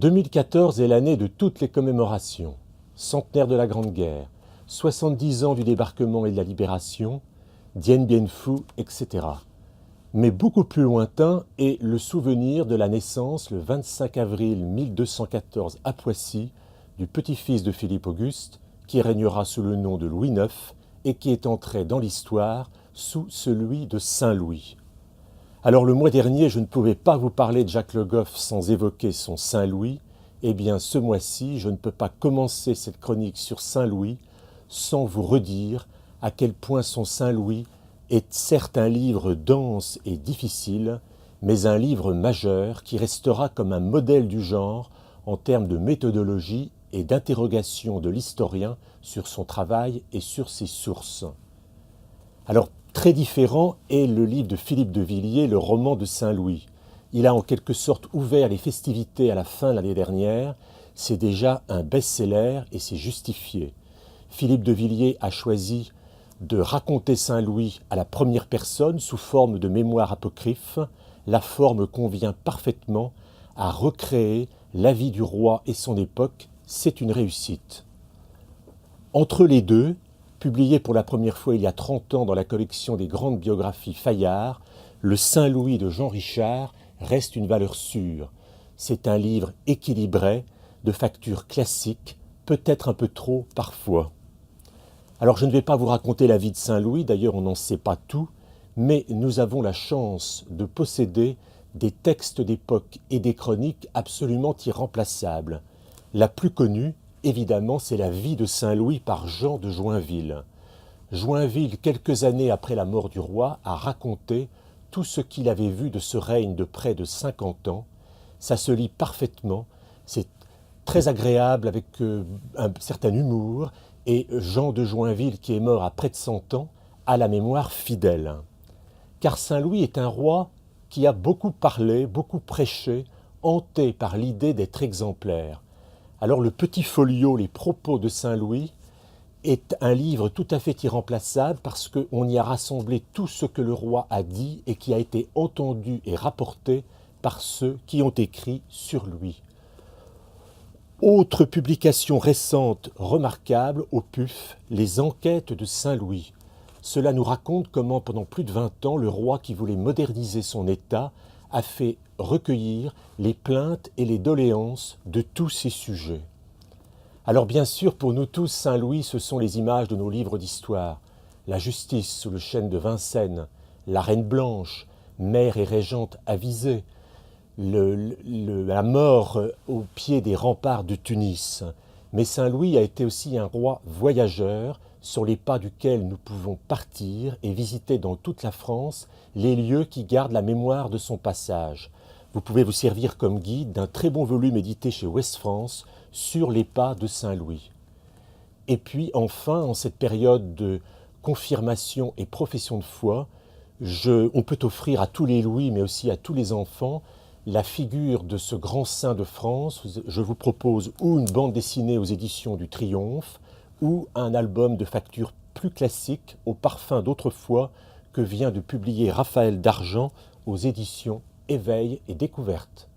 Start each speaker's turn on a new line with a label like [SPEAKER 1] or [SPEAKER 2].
[SPEAKER 1] 2014 est l'année de toutes les commémorations. Centenaire de la Grande Guerre, 70 ans du débarquement et de la libération, Dien Bien Phu, etc. Mais beaucoup plus lointain est le souvenir de la naissance, le 25 avril 1214 à Poissy, du petit-fils de Philippe Auguste, qui régnera sous le nom de Louis IX et qui est entré dans l'histoire sous celui de Saint-Louis. Alors le mois dernier, je ne pouvais pas vous parler de Jacques Le Goff sans évoquer son Saint-Louis. Eh bien, ce mois-ci, je ne peux pas commencer cette chronique sur Saint-Louis sans vous redire à quel point son Saint-Louis est certes un livre dense et difficile, mais un livre majeur qui restera comme un modèle du genre en termes de méthodologie et d'interrogation de l'historien sur son travail et sur ses sources. Alors, très différent est le livre de Philippe de Villiers, le roman de Saint-Louis. Il a en quelque sorte ouvert les festivités à la fin de l'année dernière. C'est déjà un best-seller et c'est justifié. Philippe de Villiers a choisi de raconter Saint-Louis à la première personne sous forme de mémoire apocryphe. La forme convient parfaitement à recréer la vie du roi et son époque. C'est une réussite. Entre les deux, publié pour la première fois il y a 30 ans dans la collection des grandes biographies Fayard, le Saint-Louis de Jean Richard reste une valeur sûre. C'est un livre équilibré, de facture classique, peut-être un peu trop parfois. Alors je ne vais pas vous raconter la vie de Saint-Louis, d'ailleurs on n'en sait pas tout, mais nous avons la chance de posséder des textes d'époque et des chroniques absolument irremplaçables. La plus connue, évidemment, c'est la vie de Saint-Louis par Jean de Joinville. Joinville, quelques années après la mort du roi, a raconté tout ce qu'il avait vu de ce règne de près de 50 ans. Ça se lit parfaitement, c'est très agréable avec un certain humour, et Jean de Joinville, qui est mort à près de 100 ans, a la mémoire fidèle. Car Saint-Louis est un roi qui a beaucoup parlé, beaucoup prêché, hanté par l'idée d'être exemplaire. Alors le petit folio, les propos de Saint-Louis, est un livre tout à fait irremplaçable parce qu'on y a rassemblé tout ce que le roi a dit et qui a été entendu et rapporté par ceux qui ont écrit sur lui. Autre publication récente remarquable au PUF, les enquêtes de Saint-Louis. Cela nous raconte comment pendant plus de 20 ans, le roi qui voulait moderniser son État a fait recueillir les plaintes et les doléances de tous ces sujets. Alors bien sûr, pour nous tous, Saint-Louis, ce sont les images de nos livres d'histoire. La justice sous le chêne de Vincennes, la Reine Blanche, mère et régente avisée, la mort au pied des remparts de Tunis. Mais Saint-Louis a été aussi un roi voyageur sur les pas duquel nous pouvons partir et visiter dans toute la France les lieux qui gardent la mémoire de son passage. Vous pouvez vous servir comme guide d'un très bon volume édité chez Ouest France sur les pas de Saint-Louis. Et puis enfin, en cette période de confirmation et profession de foi, on peut offrir à tous les Louis, mais aussi à tous les enfants, la figure de ce grand saint de France. Je vous propose ou une bande dessinée aux éditions du Triomphe, ou un album de facture plus classique, au parfum d'autrefois, que vient de publier Raphaël Dargent aux éditions Éveil et Découverte.